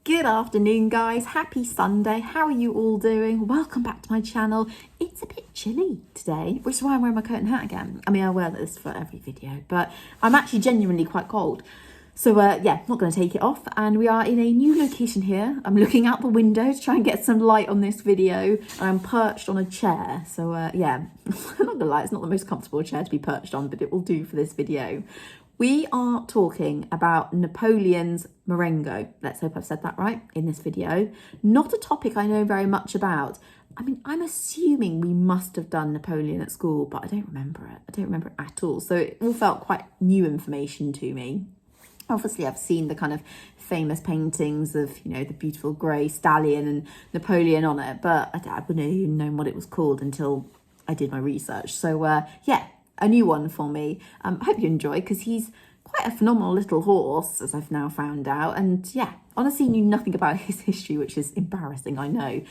Good afternoon guys, happy Sunday, how are you all doing? Welcome back to my channel. It's a bit chilly today, which is why I'm wearing my coat and hat again. I mean, I wear this for every video, but I'm actually genuinely quite cold. So yeah, not going to take it off, and we are in a new location here. I'm looking out the window to try and get some light on this video, and I'm perched on a chair. So yeah, I'm not going to lie, it's not the most comfortable chair to be perched on, but it will do for this video. We are talking about Napoleon's Marengo. Let's hope I've said that right in this video. Not a topic I know very much about. I mean, I'm assuming we must have done Napoleon at school, but I don't remember it. I don't remember it at all. So it all felt quite new information to me. Obviously, I've seen the kind of famous paintings of, you know, the beautiful grey Stallion and Napoleon on it, but I wouldn't have even known what it was called until I did my research. So yeah, a new one for me. I hope you enjoy, because he's quite a phenomenal little horse, as I've now found out. And yeah, honestly knew nothing about his history, which is embarrassing, I know.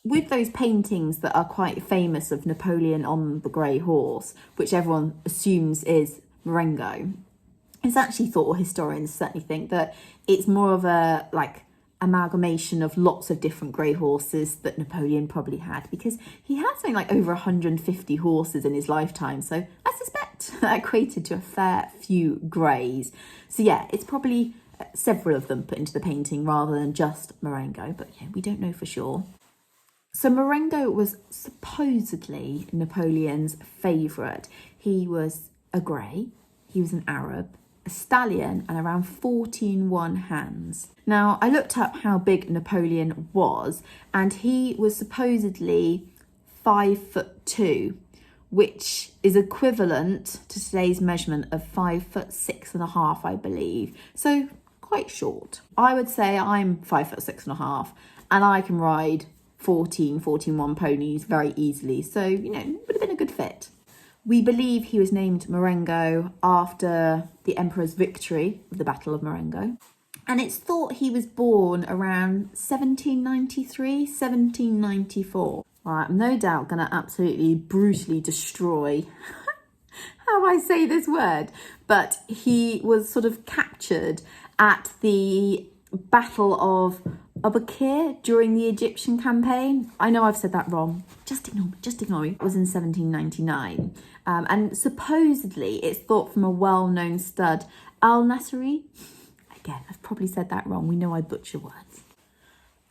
With those paintings that are quite famous of Napoleon on the grey horse, which everyone assumes is Marengo, it's actually thought, or historians certainly think, that it's more of a amalgamation of lots of different grey horses that Napoleon probably had, because he had something like over 150 horses in his lifetime. So I suspect that equated to a fair few greys. So yeah, it's probably several of them put into the painting rather than just Marengo, but yeah, we don't know for sure. So Marengo was supposedly Napoleon's favourite. He was a grey, he was an Arab, a stallion, and around 14 hands. Now, I looked up how big Napoleon was, and he was supposedly 5'2", which is equivalent to today's measurement of 5'6.5", I believe. So quite short. I would say I'm 5'6.5", and I can ride 14 ponies very easily. So, you know, would have been a good fit. We believe he was named Marengo after the emperor's victory of the Battle of Marengo. And it's thought he was born around 1793, 1794. I'm no doubt going to absolutely brutally destroy how I say this word. But he was sort of captured at the Battle of Emőke during the Egyptian campaign. I know I've said that wrong. Just ignore me. It was in 1799. And supposedly it's thought from a well-known stud, Al-Nasri. Again, I've probably said that wrong. We know I butcher words.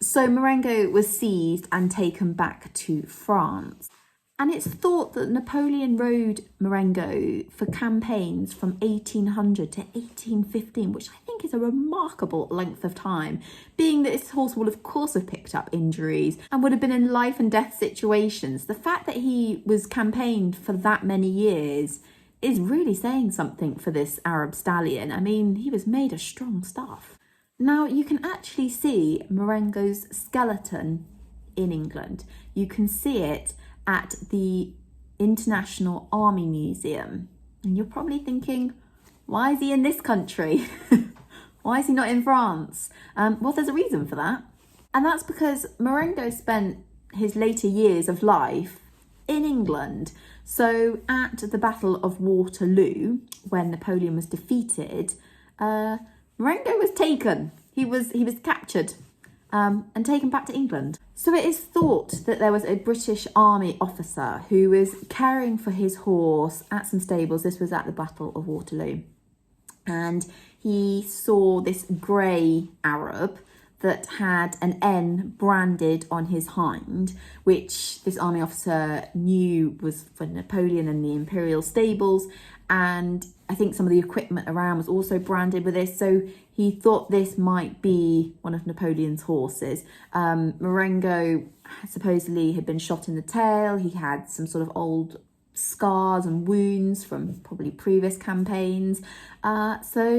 So Marengo was seized and taken back to France. And it's thought that Napoleon rode Marengo for campaigns from 1800 to 1815, which I think is a remarkable length of time, being that this horse would of course have picked up injuries and would have been in life and death situations. The fact that he was campaigned for that many years is really saying something for this Arab stallion. I mean, he was made of strong stuff. Now, you can actually see Marengo's skeleton in England. You can see it at the International Army Museum. And you're probably thinking, why is he in this country? Why is he not in France? Well, there's a reason for that. And that's because Marengo spent his later years of life in England. So at the Battle of Waterloo, when Napoleon was defeated, Marengo was taken. He was captured and taken back to England. So it is thought that there was a British army officer who was caring for his horse at some stables. This was at the Battle of Waterloo. And he saw this grey Arab that had an N branded on his hind, which this army officer knew was for Napoleon and the imperial stables. And I think some of the equipment around was also branded with this. So he thought this might be one of Napoleon's horses. Marengo supposedly had been shot in the tail. He had some sort of old scars and wounds from probably previous campaigns. So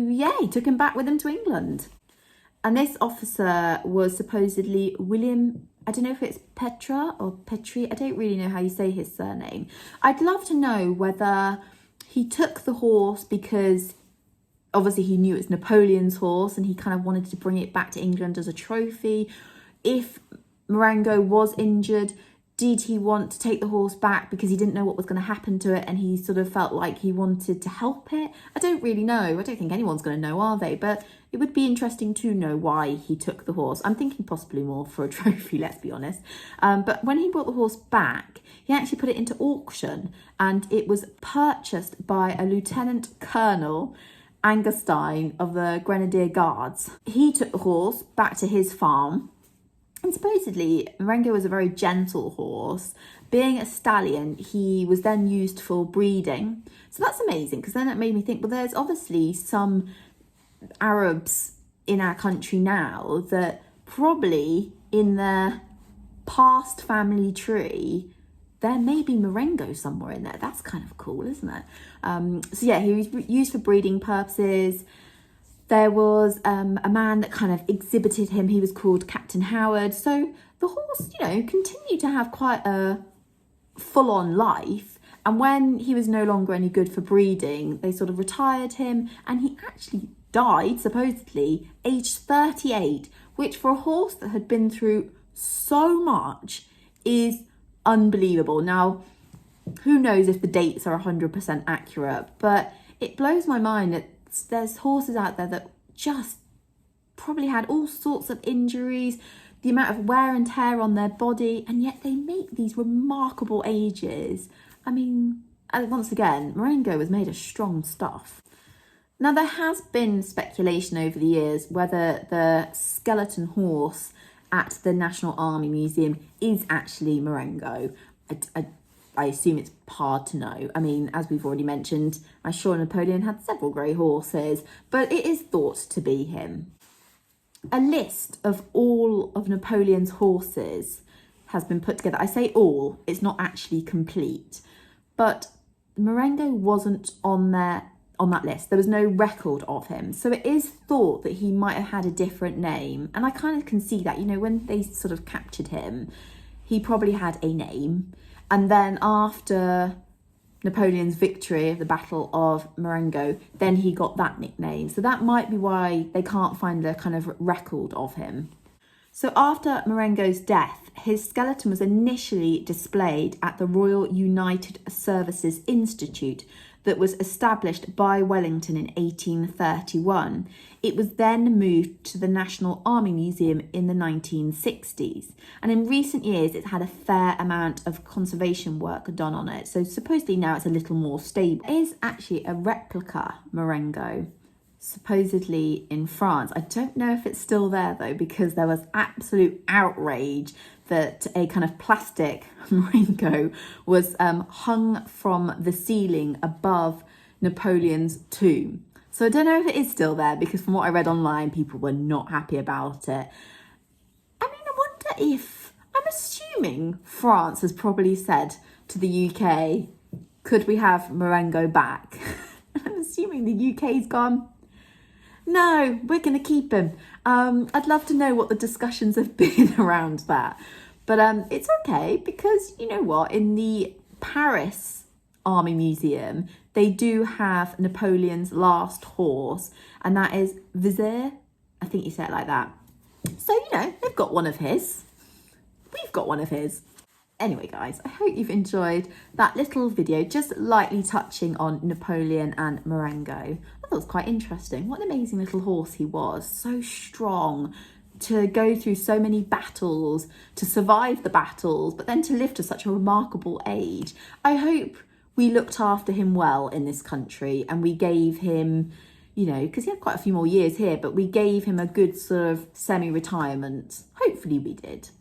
yeah, he took him back with him to England. And this officer was supposedly William, I don't know if it's Petra or Petri, I don't really know how you say his surname. I'd love to know whether he took the horse because obviously he knew it's Napoleon's horse and he kind of wanted to bring it back to England as a trophy. If Marengo was injured, Did he want to take the horse back because he didn't know what was going to happen to it and he sort of felt like he wanted to help it? I don't really know. I don't think anyone's going to know, are they? But it would be interesting to know why he took the horse. I'm thinking possibly more for a trophy, let's be honest. But when he brought the horse back, he actually put it into auction and it was purchased by a Lieutenant Colonel Angerstein of the Grenadier Guards. He took the horse back to his farm. And supposedly, Marengo was a very gentle horse. Being a stallion, he was then used for breeding. So that's amazing, because then it made me think, well, there's obviously some Arabs in our country now that probably in their past family tree, there may be Marengo somewhere in there. That's kind of cool, isn't it? So yeah, he was used for breeding purposes. There was a man that kind of exhibited him. He was called Captain Howard. So the horse, you know, continued to have quite a full-on life. And when he was no longer any good for breeding, they sort of retired him. And he actually died, supposedly, aged 38, which for a horse that had been through so much is unbelievable. Now, who knows if the dates are 100% accurate, but it blows my mind that there's horses out there that just probably had all sorts of injuries, the amount of wear and tear on their body, and yet they make these remarkable ages. I mean, once again, Marengo was made of strong stuff. Now, there has been speculation over the years whether the skeleton horse at the National Army Museum is actually Marengo. I assume it's hard to know. I mean, as we've already mentioned, I'm sure Napoleon had several grey horses, but it is thought to be him. A list of all of Napoleon's horses has been put together. I say all, it's not actually complete, but Marengo wasn't on that list. There was no record of him. So it is thought that he might have had a different name. And I kind of can see that, you know, when they sort of captured him, he probably had a name. And then after Napoleon's victory of the Battle of Marengo, then he got that nickname. So that might be why they can't find a kind of record of him. So after Marengo's death, his skeleton was initially displayed at the Royal United Services Institute that was established by Wellington in 1831. It was then moved to the National Army Museum in the 1960s. And in recent years, it's had a fair amount of conservation work done on it. So supposedly now it's a little more stable. It is actually a replica Marengo, supposedly in France. I don't know if it's still there though, because there was absolute outrage that a kind of plastic Marengo was hung from the ceiling above Napoleon's tomb. So I don't know if it is still there, because from what I read online, people were not happy about it. I mean, I wonder if, I'm assuming France has probably said to the UK, could we have Marengo back? I'm assuming the UK's gone, no, we're going to keep him. I'd love to know what the discussions have been around that. But it's okay, because you know what? In the Paris Army Museum, they do have Napoleon's last horse, and that is Vizir. I think you say it like that. So, you know, they've got one of his. We've got one of his. Anyway, guys, I hope you've enjoyed that little video, just lightly touching on Napoleon and Marengo. I thought it was quite interesting. What an amazing little horse he was. So strong, to go through so many battles, to survive the battles, but then to live to such a remarkable age. I hope we looked after him well in this country, and we gave him, you know, because he had quite a few more years here, but we gave him a good sort of semi-retirement. Hopefully we did.